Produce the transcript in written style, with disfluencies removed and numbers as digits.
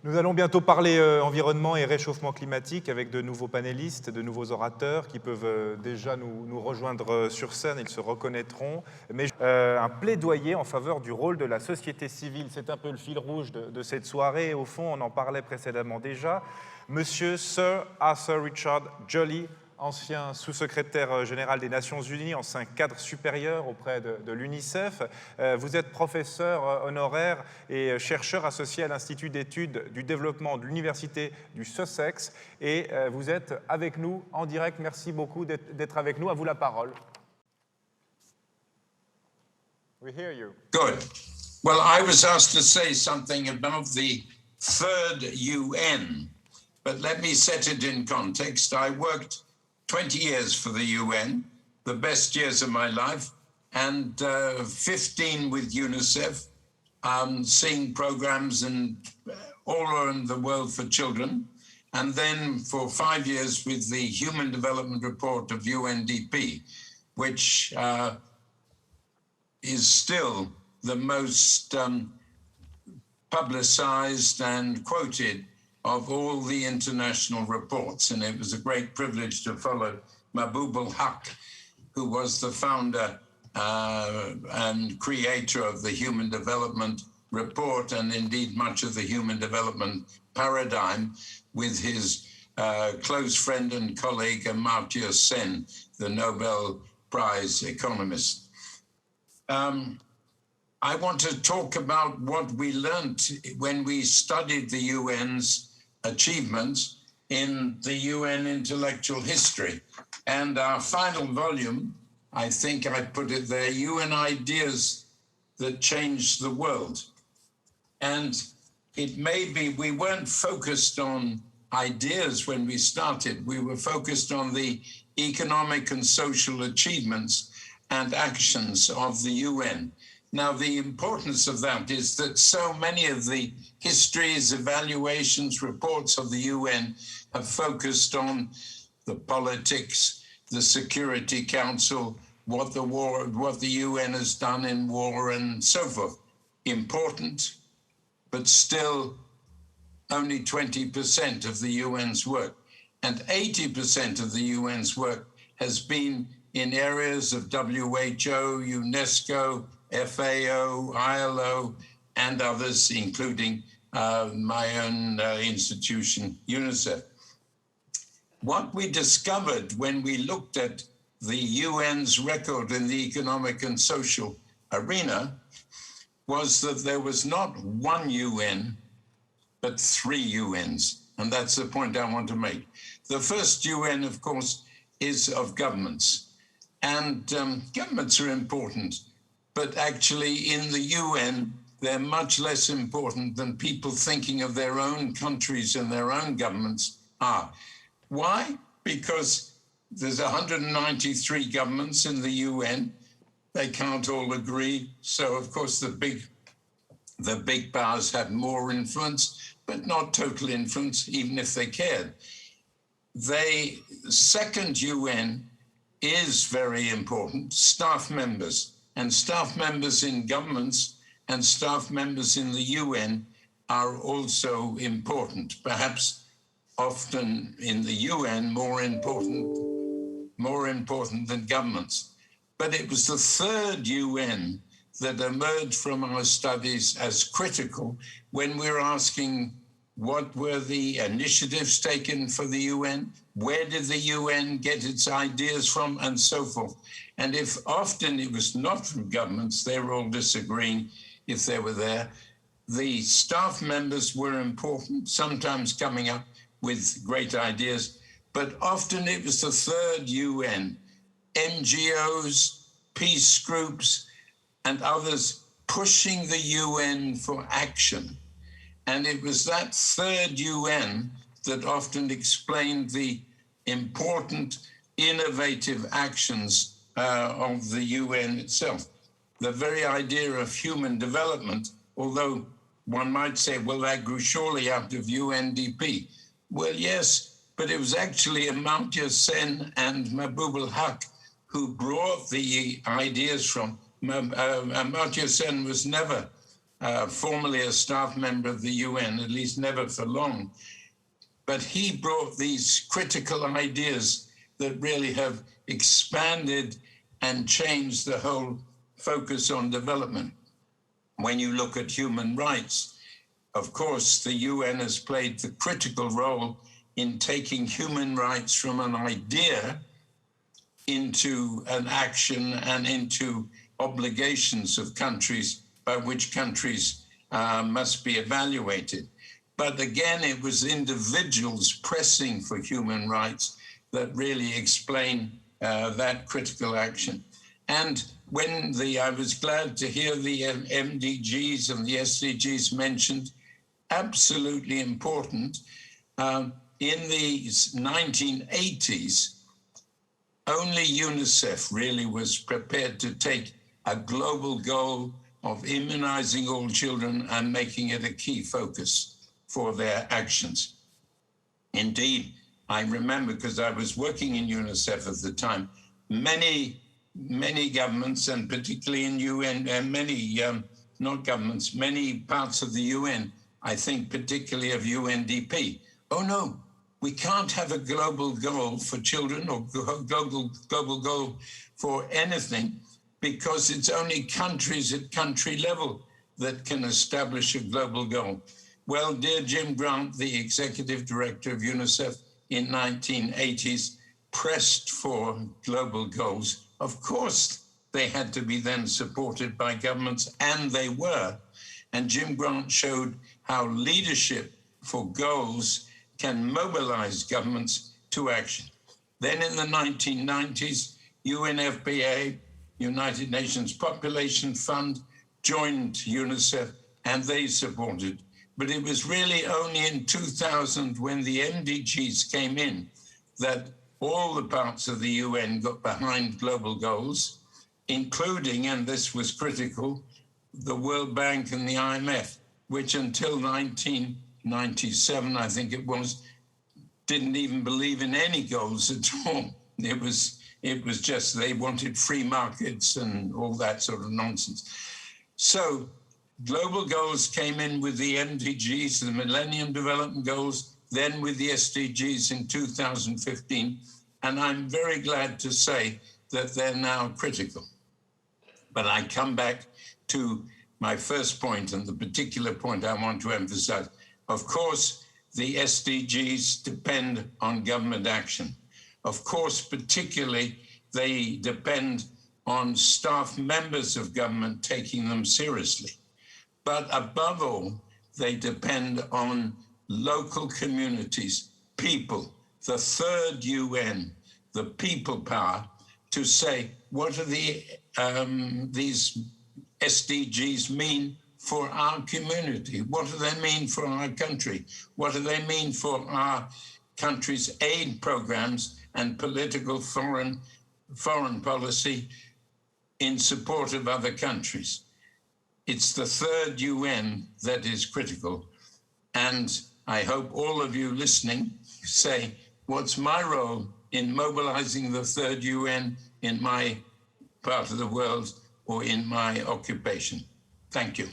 Nous allons bientôt parler environnement et réchauffement climatique avec de nouveaux panélistes, de nouveaux orateurs qui peuvent déjà nous rejoindre sur scène, ils se reconnaîtront. Mais un plaidoyer en faveur du rôle de la société civile, c'est un peu le fil rouge de cette soirée. Au fond, on en parlait précédemment déjà. Monsieur Sir Arthur Richard Jolly, ancien sous-secrétaire général des Nations Unies, ancien cadre supérieur auprès de l'UNICEF. Vous êtes professeur honoraire et chercheur associé à l'Institut d'études du développement de l'Université du Sussex. Et vous êtes avec nous en direct. Merci beaucoup d'être avec nous. À vous la parole. We hear you. Good. Well, I was asked to say something about the third UN, but let me set it in context. I worked 20 years for the UN, the best years of my life, and 15 with UNICEF, seeing programs all around the world for children, and then for 5 years with the Human Development Report of UNDP, which is still the most publicized and quoted of all the international reports. And it was a great privilege to follow Mahbub al-Haq, who was the founder and creator of the Human Development Report, and indeed much of the Human Development paradigm, with his close friend and colleague Amartya Sen, the Nobel Prize economist. I want to talk about what we learned when we studied the UN's achievements in the UN intellectual history. And our final volume, I think I put it there, UN Ideas That Changed the World. And it may be we weren't focused on ideas when we started. We were focused on the economic and social achievements and actions of the UN. Now, the importance of that is that so many of the histories, evaluations, reports of the UN have focused on the politics, the Security Council, what the UN has done in war and so forth. Important, but still only 20% of the UN's work. And 80% of the UN's work has been in areas of WHO, UNESCO, FAO, ILO, and others, including my own institution, UNICEF. What we discovered when we looked at the UN's record in the economic and social arena was that there was not one UN, but 3 UNs. And that's the point I want to make. The first UN, of course, is of governments. And governments are important. But actually, in the UN, they're much less important than people thinking of their own countries and their own governments are. Why? Because there's 193 governments in the UN. They can't all agree. So, of course, the big powers have more influence, but not total influence, even if they cared. The second UN is very important, staff members. And staff members in governments and staff members in the UN are also important, perhaps often in the UN more important than governments. But it was the third UN that emerged from our studies as critical when we were asking what were the initiatives taken for the UN, where did the UN get its ideas from, and so forth. And if often it was not from governments, they were all disagreeing if they were there. The staff members were important, sometimes coming up with great ideas, but often it was the third UN, NGOs, peace groups, and others pushing the UN for action. And it was that third UN that often explained the important, innovative actions of the UN itself. The very idea of human development, although one might say, well, that grew surely out of UNDP. Well, yes, but it was actually Amartya Sen and Mahbub al-Haq who brought the ideas from. Amartya Sen was never formerly a staff member of the UN, at least never for long. But he brought these critical ideas that really have expanded and changed the whole focus on development. When you look at human rights, of course, the UN has played the critical role in taking human rights from an idea into an action and into obligations of countries by which countries must be evaluated. But again, it was individuals pressing for human rights that really explain that critical action. And when I was glad to hear the MDGs and the SDGs mentioned, absolutely important. In the 1980s, only UNICEF really was prepared to take a global goal of immunizing all children and making it a key focus for their actions. Indeed, I remember, because I was working in UNICEF at the time, many governments, and particularly in UN, and many, not governments, many parts of the UN, I think particularly of UNDP, oh no, we can't have a global goal for children or global goal for anything, because it's only countries at country level that can establish a global goal. Well, dear Jim Grant, the executive director of UNICEF in 1980s, pressed for global goals. Of course, they had to be then supported by governments, and they were. And Jim Grant showed how leadership for goals can mobilize governments to action. Then in the 1990s, UNFPA, United Nations Population Fund, joined UNICEF, and they supported. But it was really only in 2000, when the MDGs came in, that all the parts of the UN got behind global goals, including, and this was critical, the World Bank and the IMF, which until 1997, I think it was, didn't even believe in any goals at all. It was just they wanted free markets and all that sort of nonsense. So global goals came in with the MDGs, the Millennium Development Goals, then with the SDGs in 2015. And I'm very glad to say that they're now critical. But I come back to my first point, and the particular point I want to emphasize. Of course, the SDGs depend on government action. Of course, particularly, they depend on staff members of government taking them seriously. But above all, they depend on local communities, people, the third UN, the people power, to say, what do these SDGs mean for our community? What do they mean for our country? What do they mean for our country's aid programs and political foreign policy in support of other countries? It's the third UN that is critical. And I hope all of you listening say, what's my role in mobilizing the third UN in my part of the world or in my occupation? Thank you.